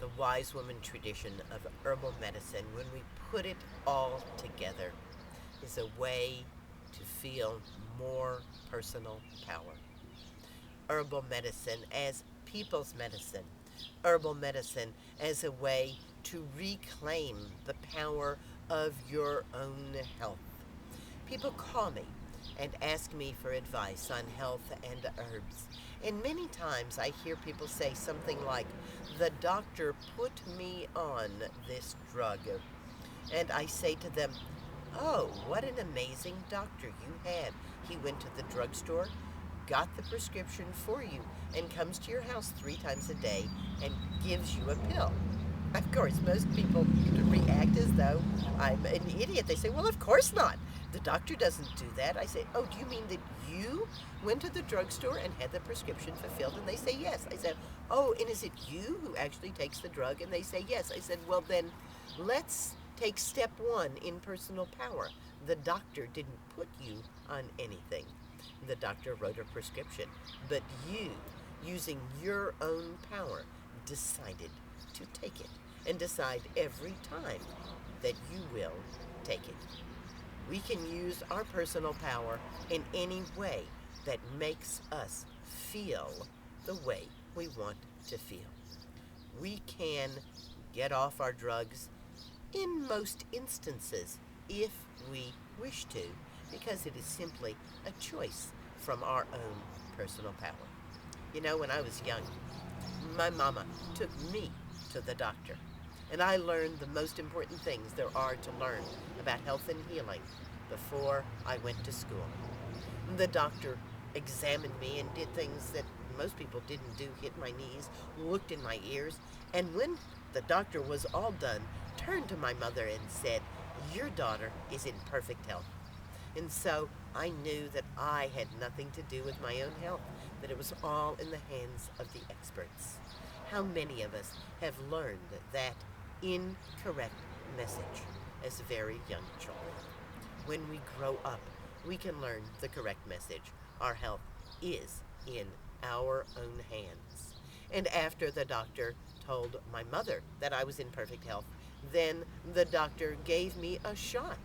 the wise woman tradition of herbal medicine, when we put it all together, is a way to feel more personal power. Herbal medicine as people's medicine, herbal medicine as a way to reclaim the power of your own health. People call me and ask me for advice on health and herbs. And many times I hear people say something like, the doctor put me on this drug. And I say to them, oh, what an amazing doctor you had. He went to the drugstore, got the prescription for you, and comes to your house 3 times a day and gives you a pill. Of course, most people react as though I'm an idiot. They say, well, of course not. The doctor doesn't do that. I say, oh, do you mean that you went to the drugstore and had the prescription fulfilled? And they say, yes. I said, oh, and is it you who actually takes the drug? And they say, yes. I said, well, then let's take step one in personal power. The doctor didn't put you on anything. The doctor wrote a prescription, but you, using your own power, decided to take it and decide every time that you will take it. We can use our personal power in any way that makes us feel the way we want to feel. We can get off our drugs in most instances if we wish to, because it is simply a choice from our own personal power. You know, when I was young, my mama took me to the doctor, and I learned the most important things there are to learn about health and healing before I went to school. The doctor examined me and did things that most people didn't do, hit my knees, looked in my ears, and when the doctor was all done, turned to my mother and said, your daughter is in perfect health. And so I knew that I had nothing to do with my own health, that it was all in the hands of the experts. How many of us have learned that incorrect message as very young children? When we grow up, we can learn the correct message. Our health is in our own hands. And after the doctor told my mother that I was in perfect health, then the doctor gave me a shot.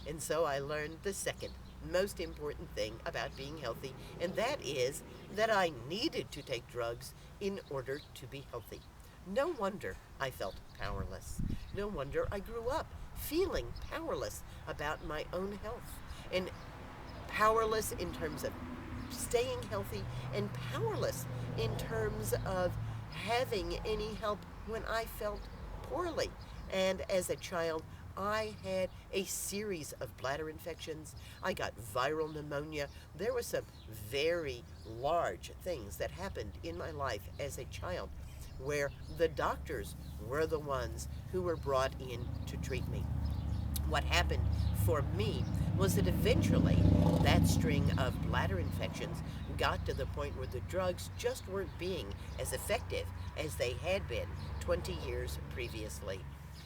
And so I learned the second most important thing about being healthy, and that is that I needed to take drugs in order to be healthy. No wonder I felt powerless. No wonder I grew up feeling powerless about my own health, and powerless in terms of staying healthy, and powerless in terms of having any help when I felt poorly. And as a child, I had a series of bladder infections. I got viral pneumonia. There were some very large things that happened in my life as a child where the doctors were the ones who were brought in to treat me. What happened for me was that eventually that string of bladder infections got to the point where the drugs just weren't being as effective as they had been 20 years previously.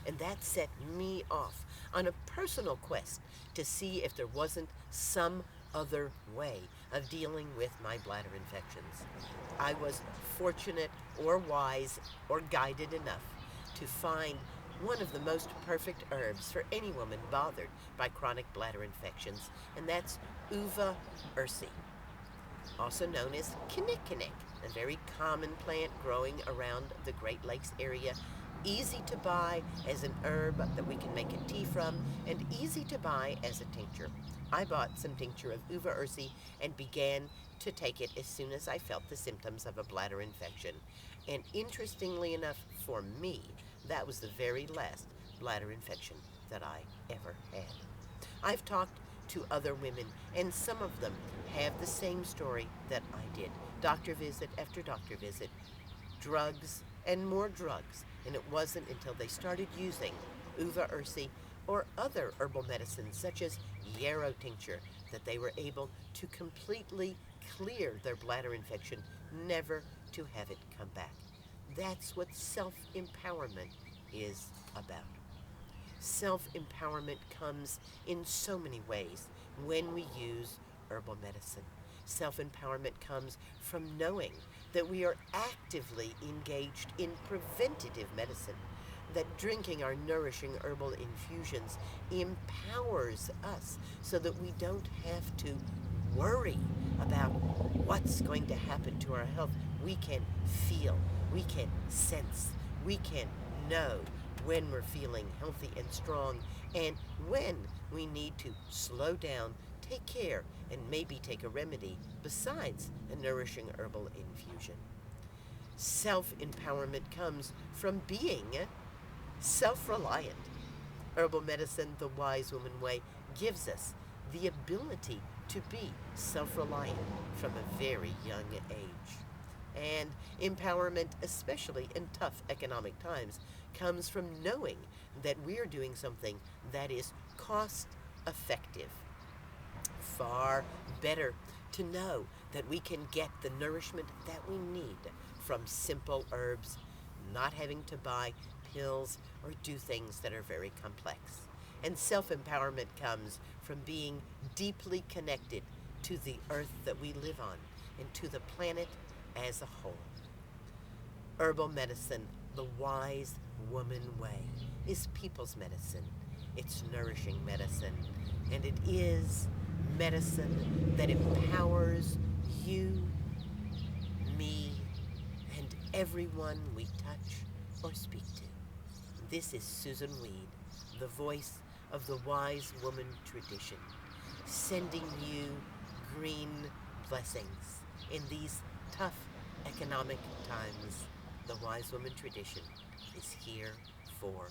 And that set me off on a personal quest to see if there wasn't some other way of dealing with my bladder infections. I was fortunate or wise or guided enough to find one of the most perfect herbs for any woman bothered by chronic bladder infections, and that's Uva ursi, also known as kinnikinnick, a very common plant growing around the Great Lakes area, easy to buy as an herb that we can make a tea from, and easy to buy as a tincture. I bought some tincture of Uva ursi and began to take it as soon as I felt the symptoms of a bladder infection. And interestingly enough, for me, that was the very last bladder infection that I ever had. I've talked to other women, and some of them have the same story that I did. Doctor visit after doctor visit, drugs and more drugs. And it wasn't until they started using Uva ursi or other herbal medicines such as yarrow tincture that they were able to completely clear their bladder infection, never to have it come back. That's what self-empowerment is about. Self-empowerment comes in so many ways when we use herbal medicine. Self-empowerment comes from knowing that we are actively engaged in preventative medicine, that drinking our nourishing herbal infusions empowers us so that we don't have to worry about what's going to happen to our health. We can feel, we can sense, we can know when we're feeling healthy and strong, and when we need to slow down, take care, and maybe take a remedy besides a nourishing herbal infusion. Self-empowerment comes from being self-reliant. Herbal medicine, the Wise Woman Way, gives us the ability to be self-reliant from a very young age. And empowerment, especially in tough economic times, comes from knowing that we're doing something that is cost effective. Far better to know that we can get the nourishment that we need from simple herbs, not having to buy pills or do things that are very complex. And self-empowerment comes from being deeply connected to the earth that we live on and to the planet as a whole. Herbal medicine, the Wise Woman Way, is people's medicine. It's nourishing medicine, and it is medicine that empowers you, me, and everyone we touch or speak to. This is Susun Weed, the voice of the Wise Woman tradition, sending you green blessings in these tough economic times. The Wise Woman tradition is here for